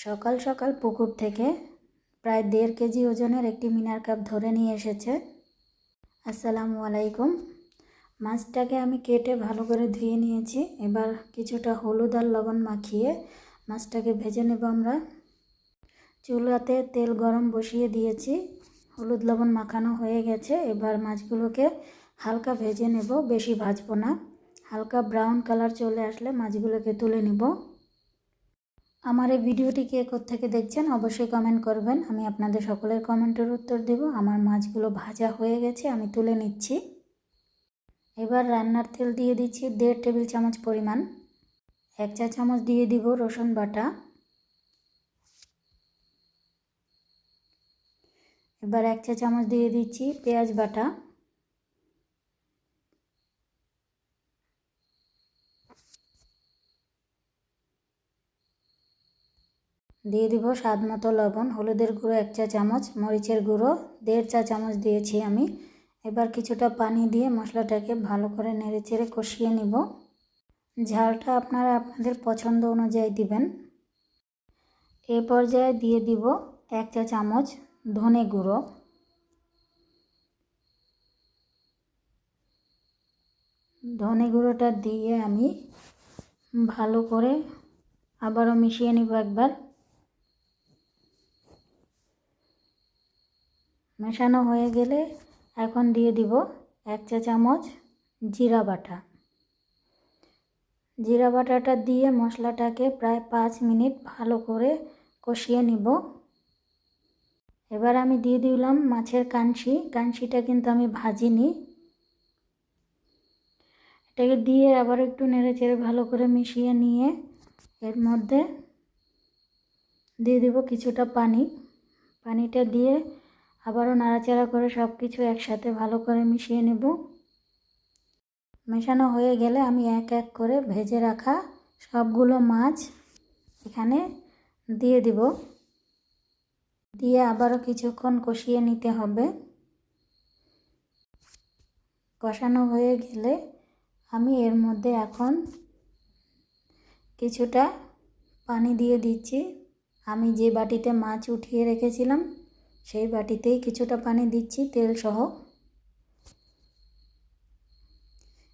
সকাল সকাল পুকুর থেকে প্রায় 1.5 কেজি ওজনের একটি মিনার কাপ ধরে নিয়ে এসেছে। আসসালামু আলাইকুম। মাছটাকে আমি কেটে ভালো করে ধুয়ে নিয়েছি। এবার কিছুটা হলুদ আর লবণ মাখিয়ে মাছটাকে ভেজে নেব আমরা। চুলাতে তেল গরম বসিয়ে দিয়েছি, হলুদ লবণ মাখানো হয়ে গেছে। এবার মাছগুলোকে হালকা ভেজে নেব, বেশি ভাজবো না। হালকা ব্রাউন কালার চলে আসলে মাছগুলোকে তুলে নেব। আমার এই ভিডিওটি কে কোত্থেকে দেখছেন অবশ্যই কমেন্ট করবেন, আমি আপনাদের সকলের কমেন্টের উত্তর দেব। আমার মাছগুলো ভাজা হয়ে গেছে, আমি তুলে নিচ্ছি। এবার রান্নার তেল দিয়ে দিচ্ছি 1.5 টেবিল চামচ পরিমাণ। 1 চা চামচ দিয়ে দিব রসুন বাটা। এবার 1 চা চামচ দিয়ে দিচ্ছি পেঁয়াজ বাটা। দিয়ে দিব স্বাদ মতো লবণ, হলুদের গুঁড়ো 1 চা চামচ, মরিচের গুঁড়ো 1.5 চা চামচ দিয়েছি আমি। এবার কিছুটা পানি দিয়ে মশলাটাকে ভালো করে নেড়েচেড়ে কষিয়ে নিব। ঝালটা আপনারা আপনাদের পছন্দ অনুযায়ী দিবেন। এ পর্যায়ে দিয়ে দিব 1 চা চামচ ধনে গুঁড়ো। ধনে গুঁড়োটা দিয়ে আমি ভালো করে আবারও মিশিয়ে নিব একবার। মেশানো হয়ে গেলে এখন দিয়ে দিব 1 চা চামচ জিরা বাটা। জিরা বাটাটা দিয়ে মশলাটাকে প্রায় 5 মিনিট ভালো করে কষিয়ে নিব। এবার আমি দিয়ে দিলাম মাছের কানশিটা কিন্তু আমি ভাজিনি। এটাকে দিয়ে আবার একটু নেড়েচেড়ে ভালো করে মিশিয়ে নিয়ে এর মধ্যে দিয়ে দিব কিছুটা পানি। পানিটা দিয়ে আবারও নাড়াচাড়া করে সব কিছু একসাথে ভালো করে মিশিয়ে নেব। মেশানো হয়ে গেলে আমি এক এক করে ভেজে রাখা সবগুলো মাছ এখানে দিয়ে দিব। দিয়ে আবারও কিছুক্ষণ কষিয়ে নিতে হবে। কষানো হয়ে গেলে আমি এর মধ্যে এখন কিছুটা পানি দিয়ে দিচ্ছি। আমি যে বাটিতে মাছ উঠিয়ে রেখেছিলাম সেই বাটিতেই কিছুটা পানি দিচ্ছি তেল সহ।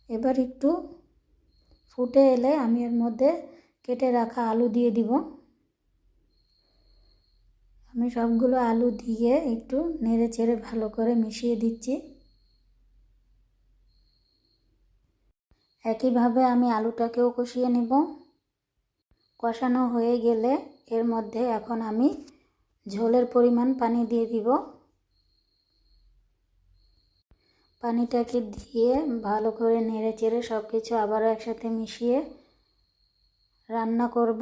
এবার একটু ফুটে এলে আমি এর মধ্যে কেটে রাখা আলু দিয়ে দিব। আমি সবগুলো আলু দিয়ে একটু নেড়েচেড়ে ভালো করে মিশিয়ে দিচ্ছি। একইভাবে আমি আলুটাকেও কষিয়ে নেব। কষানো হয়ে গেলে এর মধ্যে এখন আমি ঝোলের পরিমাণ পানি দিয়ে দিব। পানিটাকে দিয়ে ভালো করে নেড়েচেড়ে সব কিছু আবারও একসাথে মিশিয়ে রান্না করব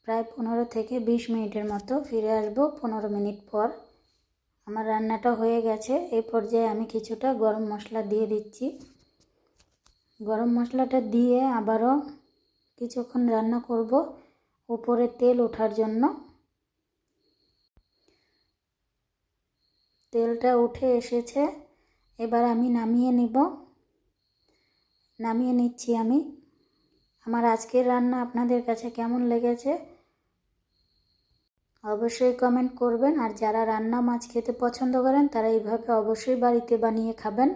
প্রায় 15 থেকে 20 মিনিটের মতো। ফিরে আসব 15 মিনিট পর। আমার রান্নাটা হয়ে গেছে। এই পর্যায়ে আমি কিছুটা গরম মশলা দিয়ে দিচ্ছি। গরম মশলাটা দিয়ে আবারও কিছুক্ষণ রান্না করব উপরে তেল ওঠার জন্য। তেলটা উঠে এসেছে, এবার আমি নামিয়ে নিচ্ছি আমি। আমার আজকের রান্না আপনাদের কাছে কেমন লেগেছে অবশ্যই কমেন্ট করবেন। আর যারা রান্না মাছ খেতে পছন্দ করেন তারা এইভাবে অবশ্যই বাড়িতে বানিয়ে খাবেন।